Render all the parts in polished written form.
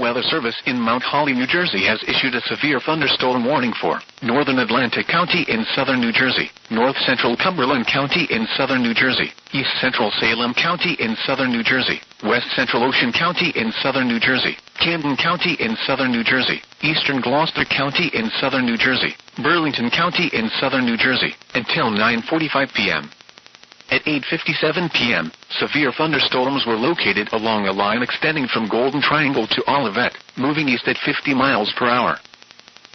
Weather Service in Mount Holly, New Jersey has issued a severe thunderstorm warning for northern Atlantic County in southern New Jersey, north central Cumberland County in southern New Jersey, east central Salem County in southern New Jersey, west central Ocean County in southern New Jersey, Camden County in southern New Jersey, eastern Gloucester County in southern New Jersey, Burlington County in southern New Jersey, until 9:45 p.m. At 8:57 p.m., severe thunderstorms were located along a line extending from Golden Triangle to Olivet, moving east at 50 miles per hour.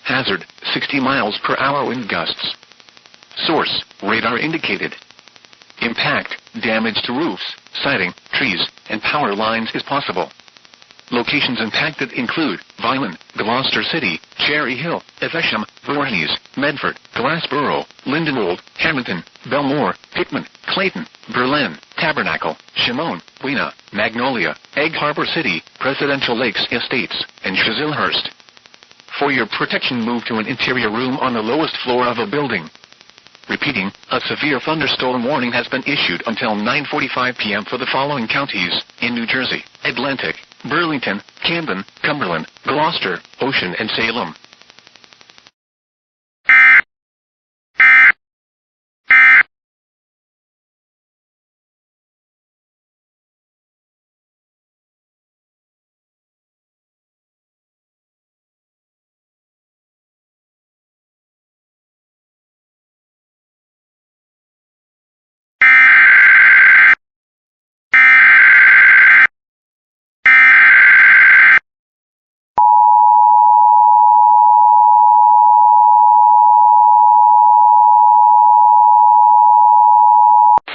Hazard, 60 miles per hour wind gusts. Source, radar indicated. Impact, damage to roofs, siding, trees, and power lines is possible. Locations impacted include Vineland, Gloucester City, Cherry Hill, Evesham, Voorhees, Medford, Glassboro, Lindenwold, Hamilton, Belmore, Hickman, Clayton, Berlin, Tabernacle, Shimone, Weena, Magnolia, Egg Harbor City, Presidential Lakes Estates, and Chislehurst. For your protection, move to an interior room on the lowest floor of a building. Repeating, a severe thunderstorm warning has been issued until 9:45 p.m. for the following counties in New Jersey: Atlantic, Burlington, Camden, Cumberland, Gloucester, Ocean, and Salem.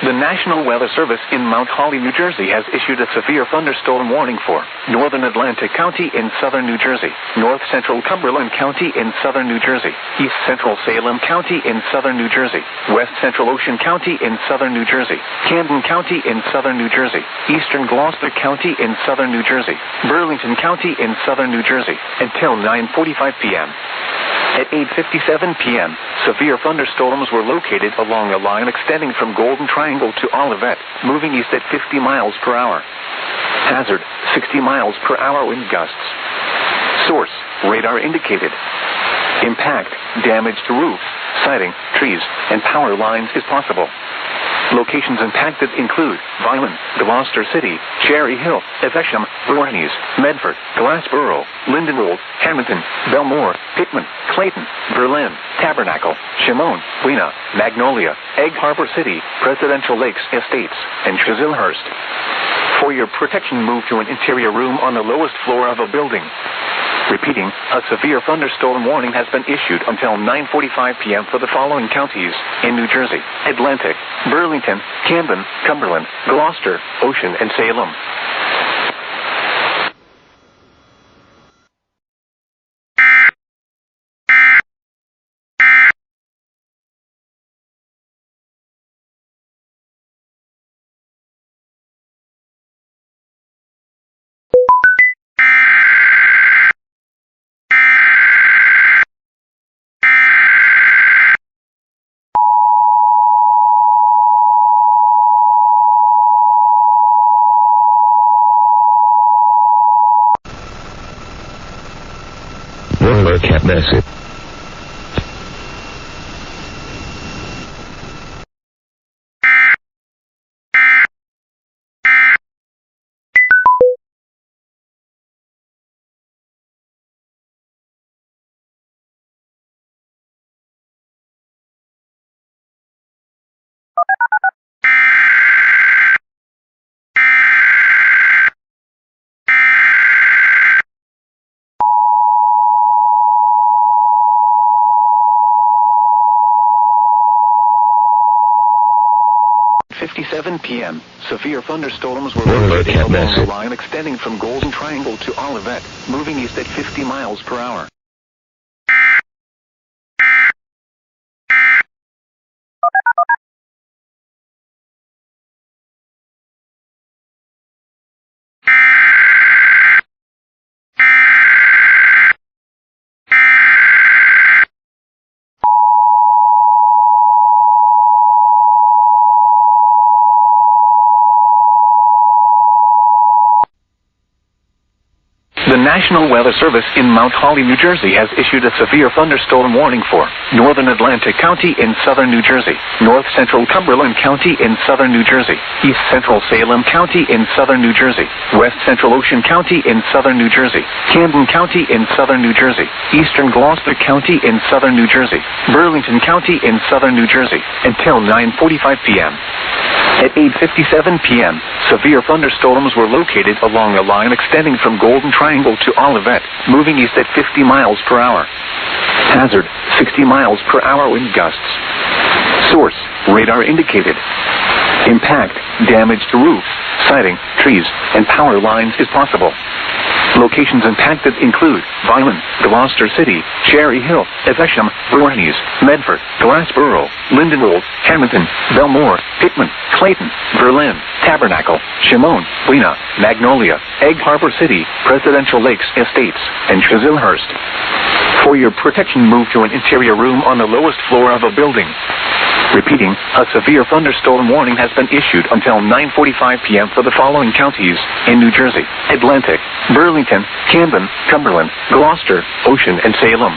The National Weather Service in Mount Holly, New Jersey has issued a severe thunderstorm warning for northern Atlantic County in southern New Jersey, north central Cumberland County in southern New Jersey, east central Salem County in southern New Jersey, west central Ocean County in southern New Jersey, Camden County in southern New Jersey, eastern Gloucester County in southern New Jersey, Burlington County in southern New Jersey, until 9:45 p.m. At 8:57 p.m., severe thunderstorms were located along a line extending from Golden Triangle to Olivet, moving east at 50 miles per hour. Hazard, 60 miles per hour wind gusts. Source, radar indicated. Impact, damage to roofs, siding, trees, and power lines is possible. Locations impacted include Vineland, Gloucester City, Cherry Hill, Evesham, Voorhees, Medford, Glassboro, Lindenwold, Hamilton, Belmore, Hickman, Clayton, Berlin, Tabernacle, Shimone, Weena, Magnolia, Egg Harbor City, Presidential Lakes Estates, and Chislehurst. For your protection, move to an interior room on the lowest floor of a building. Repeating, a severe thunderstorm warning has been issued until 9:45 p.m. for the following counties in New Jersey: Atlantic, Burlington, Camden, Cumberland, Gloucester, Ocean, and Salem. Cat message. p.m. Severe thunderstorms were located along the line extending from Golden Triangle to Olivet, moving east at 50 miles per hour. The The National Weather Service in Mount Holly, New Jersey has issued a severe thunderstorm warning for northern Atlantic County in southern New Jersey, north central Cumberland County in southern New Jersey, east central Salem County in southern New Jersey, west central Ocean County in southern New Jersey, Camden County in southern New Jersey, eastern Gloucester County in southern New Jersey, Burlington County in southern New Jersey, until 9:45 p.m. At 8:57 p.m., severe thunderstorms were located along a line extending from Golden Triangle to Olivet, moving east at 50 miles per hour. Hazard, 60 miles per hour wind gusts. Source, radar indicated. Impact, damage to roof, siding, trees, and power lines is possible. Locations impacted include Vineland, Gloucester City, Cherry Hill, Evesham, Vorhees, Medford, Glassboro, Lindenwold, Hamilton, Belmore, Hickman, Clayton, Berlin, Tabernacle, Shimone, Lena, Magnolia, Egg Harbor City, Presidential Lakes Estates, and Chislehurst. For your protection, move to an interior room on the lowest floor of a building. Repeating, a severe thunderstorm warning has been issued until 9:45 p.m. for the following counties in New Jersey: Atlantic, Burlington, Camden, Cumberland, Gloucester, Ocean, and Salem.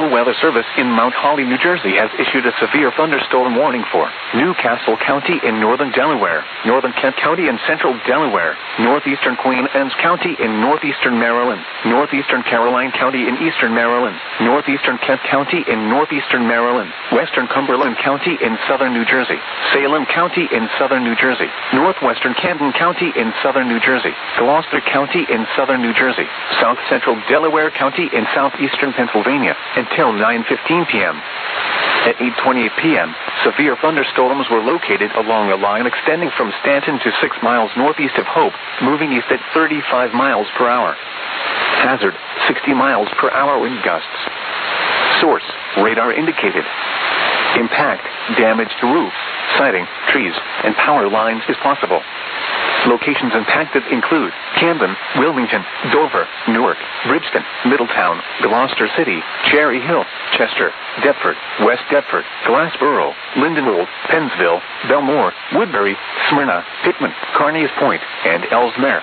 Weather Service in Mount Holly, New Jersey has issued a severe thunderstorm warning for Newcastle County in northern Delaware, northern Kent County in central Delaware, northeastern Queen Anne's County in northeastern Maryland, northeastern Caroline County in eastern Maryland, northeastern Kent County in northeastern Maryland, western Cumberland County in southern New Jersey, Salem County in southern New Jersey, northwestern Camden County in southern New Jersey, Gloucester County in southern New Jersey, south central Delaware County in southeastern Pennsylvania, until 9:15 p.m. At 8:28 p.m., severe thunderstorms were located along a line extending from Stanton to 6 miles northeast of Hope, moving east at 35 miles per hour. Hazard, 60 miles per hour wind gusts. Source, radar indicated. Impact, damage to roof, siding, trees, and power lines is possible. Locations impacted include Camden, Wilmington, Dover, Newark, Bridgeton, Middletown, Gloucester City, Cherry Hill, Chester, Deptford, West Deptford, Glassboro, Lindenwold, Pennsville, Belmore, Woodbury, Smyrna, Hickman, Carneys Point, and Ellesmere.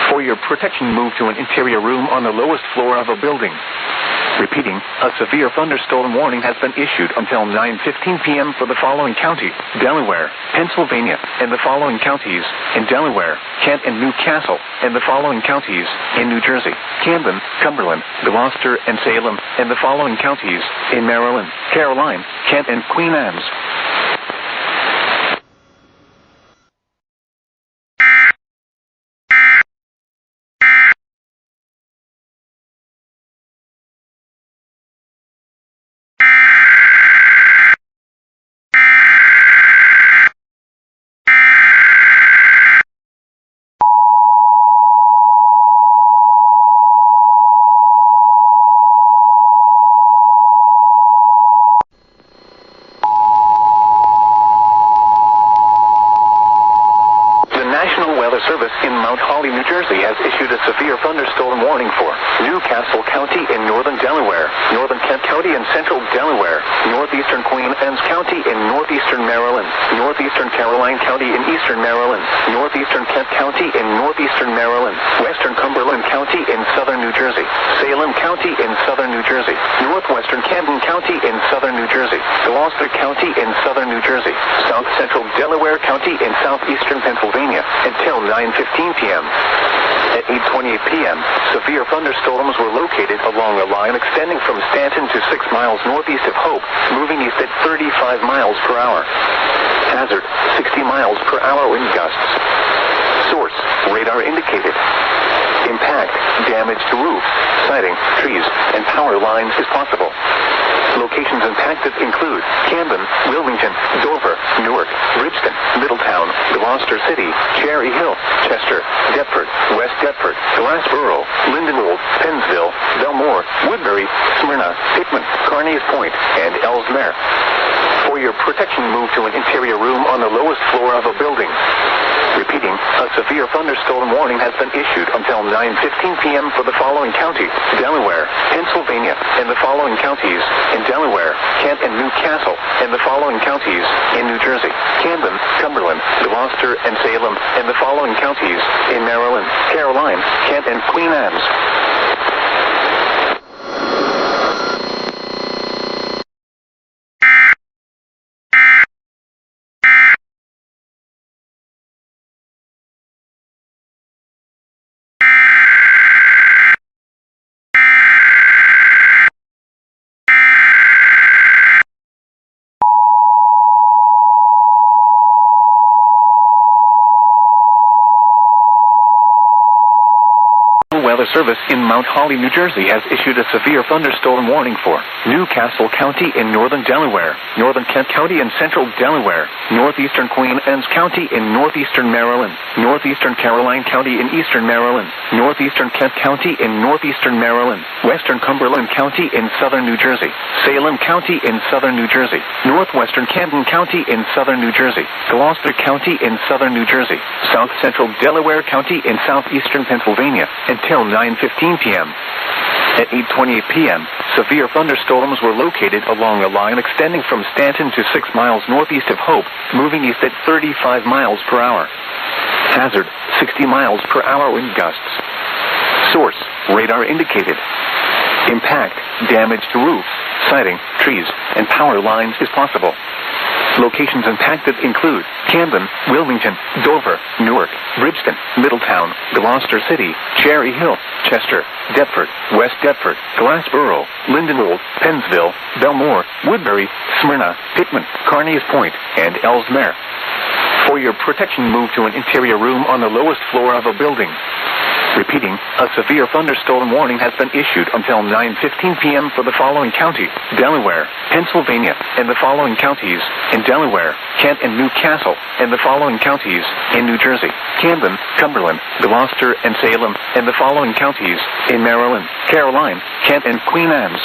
For your protection, move to an interior room on the lowest floor of a building. Repeating, a severe thunderstorm warning has been issued until 9:15 p.m. for the following counties: Delaware, Pennsylvania, and the following counties in Delaware, Kent and Newcastle, and the following counties in New Jersey: Camden, Cumberland, Gloucester, and Salem, and the following counties in Maryland, Caroline, Kent, and Queen Anne's. Service in Mount Holly, New Jersey has issued a severe thunderstorm warning for Newcastle County in northern Delaware, northern Kent County in central Delaware, northeastern Queen Anne's County in northeastern Maryland, northeastern Caroline County in eastern Maryland, northeastern Kent County in northeastern Maryland, western Cumberland County in southern New Jersey, Salem County in southern New Jersey, northwestern Camden County in southern New Jersey, Gloucester County in southern New Jersey, south central Delaware County in southeastern Pennsylvania, until 9:15 p.m. At 8:28 p.m., severe thunderstorms were located along a line extending from Stanton to 6 miles northeast of Hope, moving east at 35 miles per hour. Hazard, 60 miles per hour wind gusts. Source, radar indicated. Impact, damage to roof, siding, trees, and power lines is possible. Locations impacted include Camden, Wilmington, Dover, Newark, Bridgeton, Middletown, Gloucester City, Cherry Hill, Chester, Deptford, West Deptford, Glassboro, Lindenwold, Pennsville, Belmore, Woodbury, Smyrna, Hickman, Carneys Point, and Ellesmere. For your protection, move to an interior room on the lowest floor of a building. Repeating, a severe thunderstorm warning has been issued until 9:15 p.m. for the following counties: Delaware, Pennsylvania, and the following counties in Delaware, Kent and Newcastle, and the following counties in New Jersey: Camden, Cumberland, Gloucester, and Salem, and the following counties in Maryland, Caroline, Kent, and Queen Anne's. Weather Service in Mount Holly, New Jersey has issued a severe thunderstorm warning for Newcastle County in northern Delaware, northern Kent County in central Delaware, northeastern Queen Anne's County in northeastern Maryland, northeastern Caroline County in eastern Maryland, northeastern Kent County in northeastern Maryland, western Cumberland County in southern New Jersey, Salem County in southern New Jersey, northwestern Camden County in southern New Jersey, Gloucester County in southern New Jersey, south central Delaware County in southeastern Pennsylvania, until 9:15 p.m. At 8:28 p.m., severe thunderstorms were located along a line extending from Stanton to 6 miles northeast of Hope, moving east at 35 miles per hour. Hazard, 60 miles per hour wind gusts. Source, radar indicated. Impact, damage to roof, siding, trees, and power lines is possible. Locations impacted include Camden, Wilmington, Dover, Newark, Bridgeton, Middletown, Gloucester City, Cherry Hill, Chester, Deptford, West Deptford, Glassboro, Lindenwold, Pennsville, Belmore, Woodbury, Smyrna, Hickman, Carneys Point, and Ellesmere. For your protection, move to an interior room on the lowest floor of a building. Repeating, a severe thunderstorm warning has been issued until 9:15 p.m. for the following counties: Delaware, Pennsylvania, and the following counties in Delaware, Kent and Newcastle, and the following counties in New Jersey: Camden, Cumberland, Gloucester, and Salem, and the following counties in Maryland, Caroline, Kent, and Queen Anne's.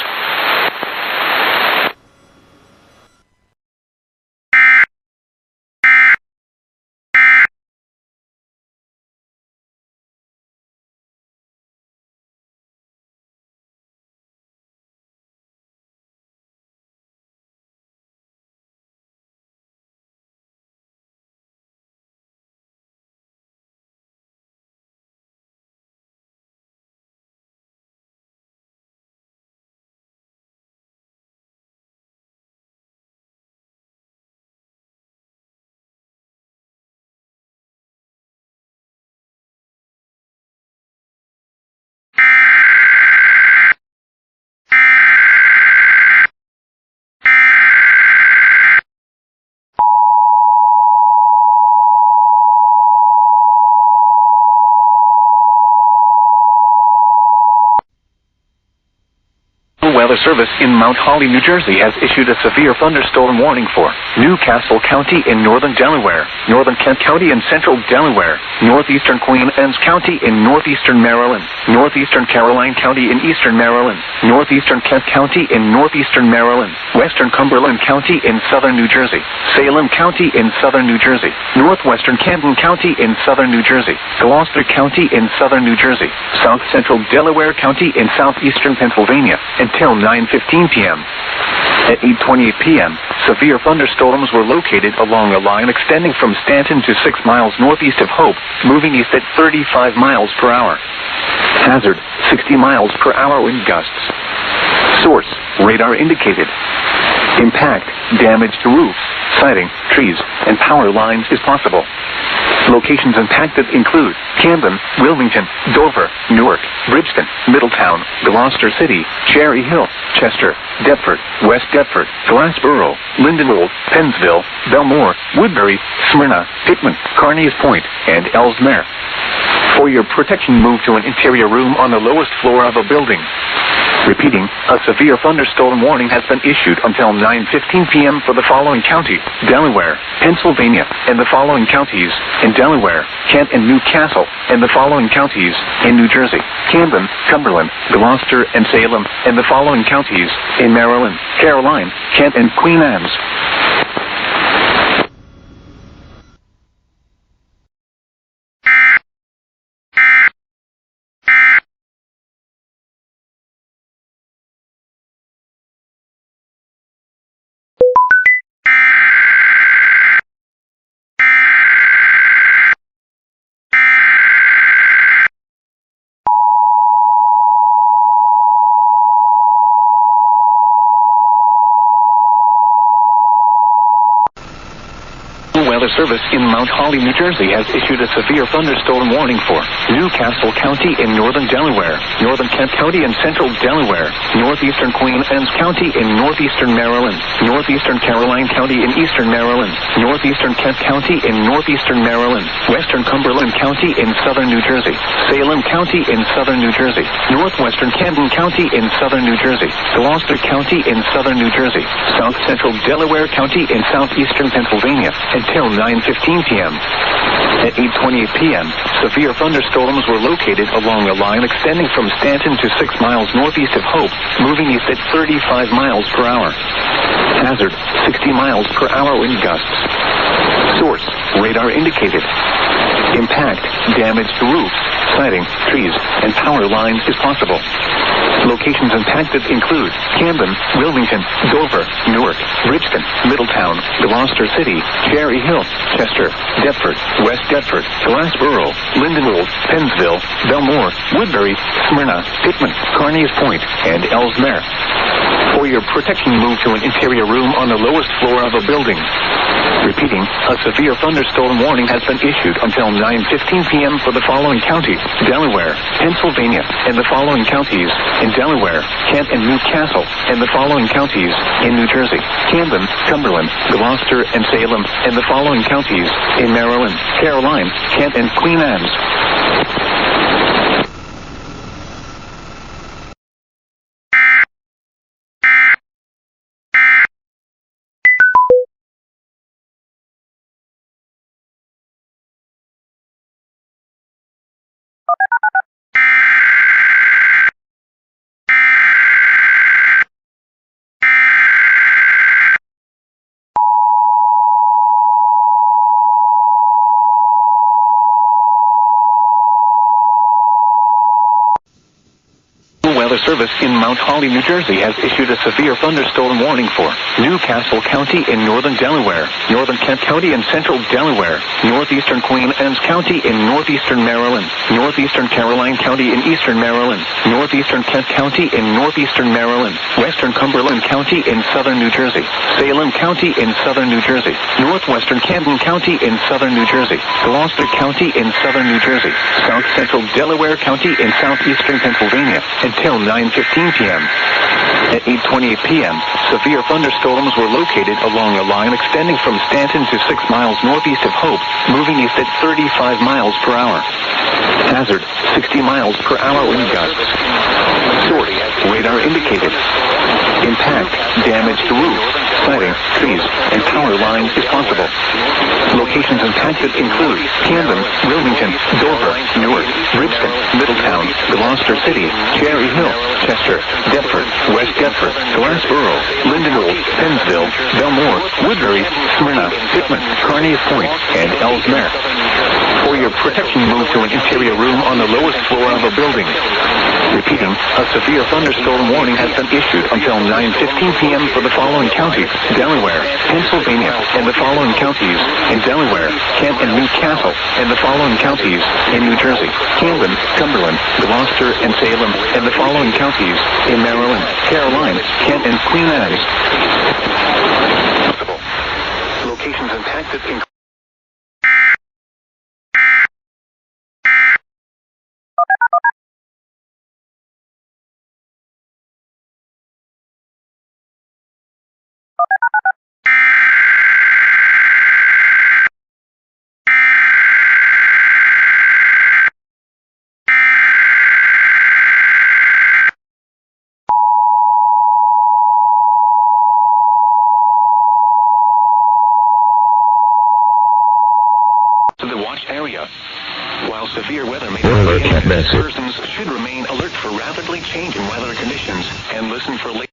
Weather Service in Mount Holly, New Jersey has issued a severe thunderstorm warning for Newcastle County in northern Delaware, northern Kent County in central Delaware, northeastern Queen Anne's County in northeastern Maryland, northeastern Caroline County in eastern Maryland, northeastern Kent County in northeastern Maryland, western Cumberland County in southern New Jersey, Salem County in southern New Jersey, northwestern Camden County in southern New Jersey, Gloucester County in southern New Jersey, south central Delaware County in southeastern Pennsylvania, until 9:15 p.m. At 8:28 p.m., severe thunderstorms were located along a line extending from Stanton to 6 miles northeast of Hope, moving east at 35 miles per hour. Hazard, 60 miles per hour wind gusts. Source, radar indicated. Impact, damage to roof, siding, trees, and power lines is possible. Locations impacted include Camden, Wilmington, Dover, Newark, Bridgeton, Middletown, Gloucester City, Cherry Hill, Chester, Deptford, West Deptford, Glassboro, Lindenwold, Pennsville, Belmore, Woodbury, Smyrna, Hickman, Carneys Point, and Ellesmere. For your protection, move to an interior room on the lowest floor of a building. Repeating, a severe thunderstorm warning has been issued until 9:15 p.m. for the following counties: Delaware, Pennsylvania, and the following counties in Delaware, Kent and Newcastle, and the following counties in New Jersey: Camden, Cumberland, Gloucester, and Salem, and the following counties in Maryland, Caroline, Kent, and Queen Anne's. Weather Service in Mount Holly, New Jersey has issued a severe thunderstorm warning for Newcastle County in northern Delaware, northern Kent County in central Delaware, northeastern Queen Anne's County in northeastern Maryland, northeastern Caroline County in eastern Maryland, northeastern Kent County in northeastern Maryland, western Cumberland County in southern New Jersey, Salem County in southern New Jersey, northwestern Camden County in southern New Jersey, Gloucester County in southern New Jersey, south central Delaware County in southeastern Pennsylvania, until 9:15 p.m. At 8:28 p.m., severe thunderstorms were located along a line extending from Stanton to 6 miles northeast of Hope, moving east at 35 miles per hour. Hazard, 60 miles per hour wind gusts. Source, radar indicated. Impact, damage to roofs, siding, trees, and power lines is possible. Locations impacted include Camden, Wilmington, Dover, Newark, Bridgeton, Middletown, Gloucester City, Cherry Hill, Chester, Deptford, West Deptford, Glassboro, Lindenwold, Pennsville, Belmore, Woodbury, Smyrna, Pittman, Carneys Point, and Ellesmere. For your protection, move to an interior room on the lowest floor of a building. Repeating, a severe thunderstorm warning has been issued until 9:15 p.m. for the following counties: Delaware, Pennsylvania, and the following counties in Delaware, Kent and Newcastle, and the following counties in New Jersey: Camden, Cumberland, Gloucester, and Salem, and the following counties in Maryland, Caroline, Kent, and Queen Anne's. Weather Service in Mount Holly, New Jersey has issued a severe thunderstorm warning for Newcastle County in northern Delaware, northern Kent County in central Delaware, northeastern Queen Anne's County in northeastern Maryland, northeastern Caroline County in eastern Maryland, northeastern Kent County in northeastern Maryland, western Cumberland County in southern New Jersey, Salem County in southern New Jersey, northwestern Camden County in southern New Jersey, Gloucester County in southern New Jersey, south central Delaware County in southeastern Pennsylvania, until 9:15 p.m. At 8:28 p.m., severe thunderstorms were located along a line extending from Stanton to 6 miles northeast of Hope, moving east at 35 miles per hour. Hazard, 60 miles per hour wind gusts. Source, radar indicated. Impact, damage to roof, siding, trees, and power lines is possible. Locations impacted include Camden, Wilmington, Dover, Newark, Bridgeton, Middletown, Gloucester City, Cherry Hill, Chester, Deptford, West Deptford, Glassboro, Lindenwold, Pennsville, Belmore, Woodbury, Smyrna, Pittman, Carneys Point, and Ellesmere. For your protection, move to an interior room on the lowest floor of a building. Repeating, a severe thunderstorm warning has been issued until 9:15 p.m. for the following counties: Delaware, Pennsylvania, and the following counties in Delaware, Kent and Newcastle, and the following counties in New Jersey: Camden, Cumberland, Gloucester, and Salem, and the following counties in Maryland, Caroline, Kent, and Queen Anne's. Locations impacted include Severe weather may Weather be cat imminent. message. Persons should remain alert for rapidly changing weather conditions and listen for late.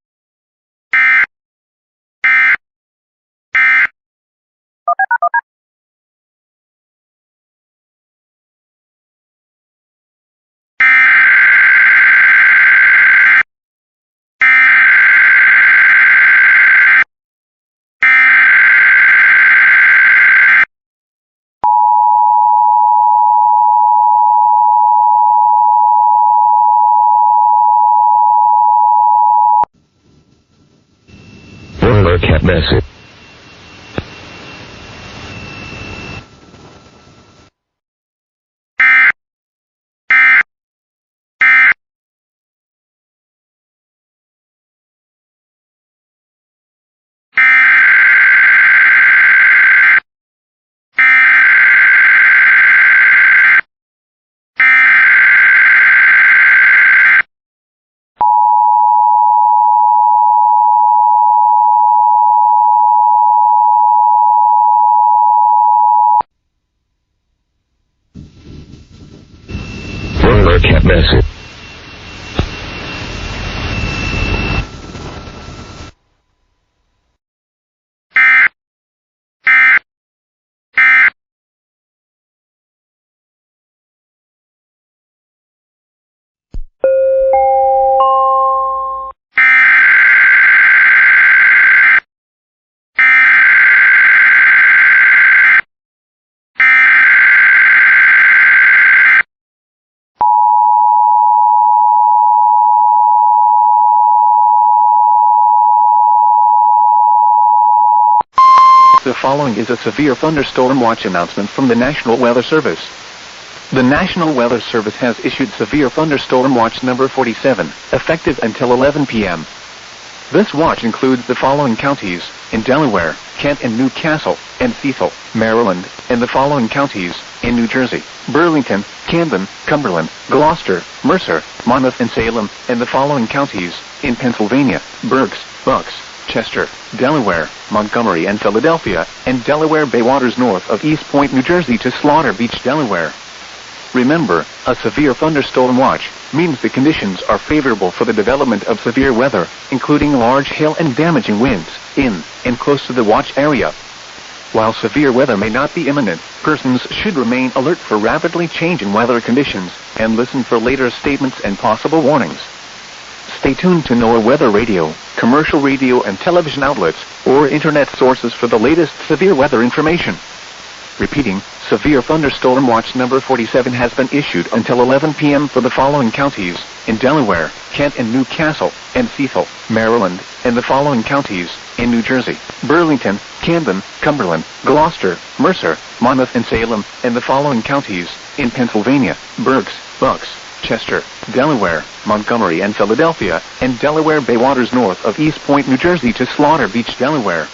Weather cat message. Weather cat message. The following is a severe thunderstorm watch announcement from the National Weather Service. The National Weather Service has issued severe thunderstorm watch number 47, effective until 11 p.m. This watch includes the following counties in Delaware, Kent and Newcastle, and Cecil, Maryland, and the following counties in New Jersey: Burlington, Camden, Cumberland, Gloucester, Mercer, Monmouth, and Salem, and the following counties in Pennsylvania: Berks, Bucks, Chester, Delaware, Montgomery, and Philadelphia, and Delaware Bay waters north of East Point, New Jersey to Slaughter Beach, Delaware. Remember, a severe thunderstorm watch means the conditions are favorable for the development of severe weather, including large hail and damaging winds, in and close to the watch area. While severe weather may not be imminent, persons should remain alert for rapidly changing weather conditions and listen for later statements and possible warnings. Stay tuned to NOAA Weather Radio, commercial radio and television outlets, or internet sources for the latest severe weather information. Repeating, severe thunderstorm watch number 47 has been issued until 11 p.m. for the following counties in Delaware, Kent and Newcastle, and Cecil, Maryland, and the following counties in New Jersey: Burlington, Camden, Cumberland, Gloucester, Mercer, Monmouth, and Salem, and the following counties in Pennsylvania: Berks, Bucks, Chester, Delaware, Montgomery, and Philadelphia, and Delaware Bay waters north of East Point, New Jersey to Slaughter Beach, Delaware.